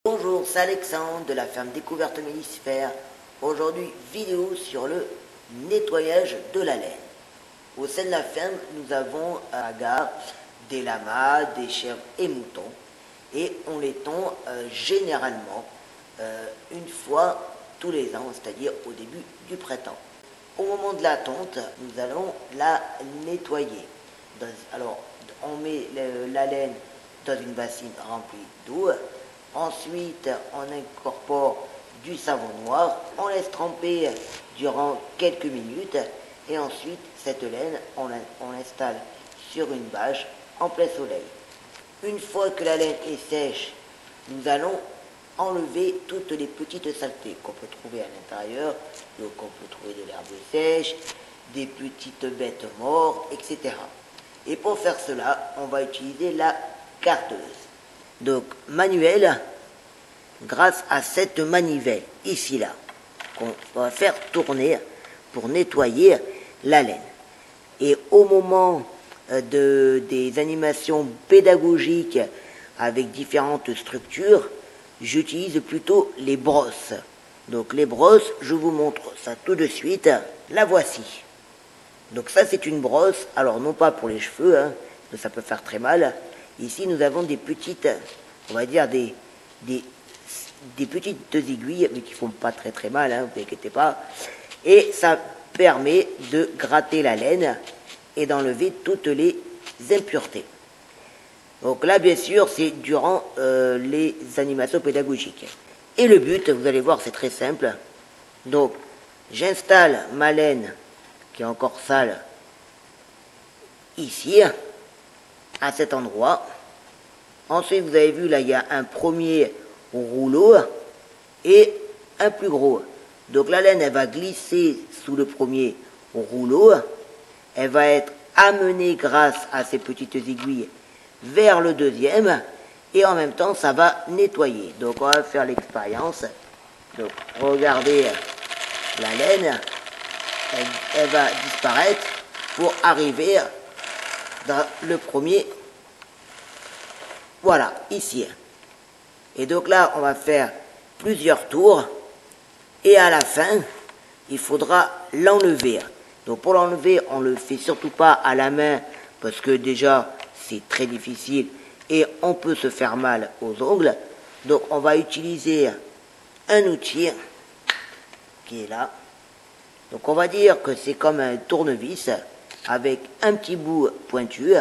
Bonjour, c'est Alexandre de la ferme Découverte Mélissifère. Aujourd'hui, vidéo sur le nettoyage de la laine. Au sein de la ferme, nous avons à la gare des lamas, des chèvres et moutons. Et on les tond généralement une fois tous les ans, c'est-à-dire au début du printemps. Au moment de la tonte, nous allons la nettoyer. Alors, on met la laine dans une bassine remplie d'eau. Ensuite, on incorpore du savon noir, on laisse tremper durant quelques minutes et ensuite cette laine, on l'installe sur une bâche en plein soleil. Une fois que la laine est sèche, nous allons enlever toutes les petites saletés qu'on peut trouver à l'intérieur. Donc on peut trouver de l'herbe sèche, des petites bêtes mortes, etc. Et pour faire cela, on va utiliser la cardeuse. Donc manuel, grâce à cette manivelle ici là qu'on va faire tourner pour nettoyer la laine. Et au moment des animations pédagogiques avec différentes structures, j'utilise plutôt les brosses. Donc les brosses, je vous montre ça tout de suite. La voici. Donc ça c'est une brosse, alors non pas pour les cheveux, hein, ça peut faire très mal. Ici nous avons des petites, on va dire des petites aiguilles, mais qui font pas très mal, hein, vous inquiétez pas. Et ça permet de gratter la laine et d'enlever toutes les impuretés. Donc là, bien sûr, c'est durant les animations pédagogiques. Et le but, vous allez voir, c'est très simple. Donc, j'installe ma laine, qui est encore sale, ici, à cet endroit. Ensuite, vous avez vu, là, il y a un premier rouleau et un plus gros. Donc la laine, elle va glisser sous le premier rouleau. Elle va être amenée grâce à ces petites aiguilles vers le deuxième. Et en même temps, ça va nettoyer. Donc on va faire l'expérience. Donc regardez la laine. Elle va disparaître pour arriver dans le premier. Voilà, ici. Et donc là, on va faire plusieurs tours. Et à la fin, il faudra l'enlever. Donc pour l'enlever, on ne le fait surtout pas à la main, parce que déjà, c'est très difficile et on peut se faire mal aux ongles. Donc on va utiliser un outil qui est là. Donc on va dire que c'est comme un tournevis avec un petit bout pointu.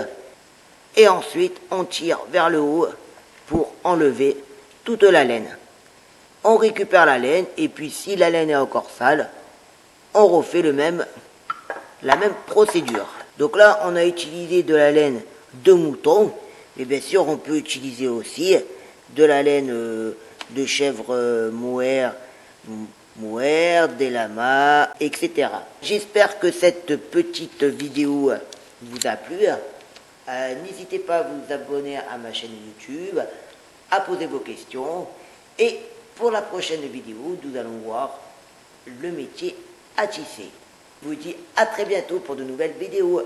Et ensuite, on tire vers le haut pour enlever toute la laine. On récupère la laine, et puis si la laine est encore sale, on refait la même procédure. Donc là, on a utilisé de la laine de mouton, mais bien sûr, on peut utiliser aussi de la laine de chèvre mouère, des lamas, etc. J'espère que cette petite vidéo vous a plu. N'hésitez pas à vous abonner à ma chaîne YouTube, à poser vos questions, et pour la prochaine vidéo, nous allons voir le métier à tisser. Je vous dis à très bientôt pour de nouvelles vidéos.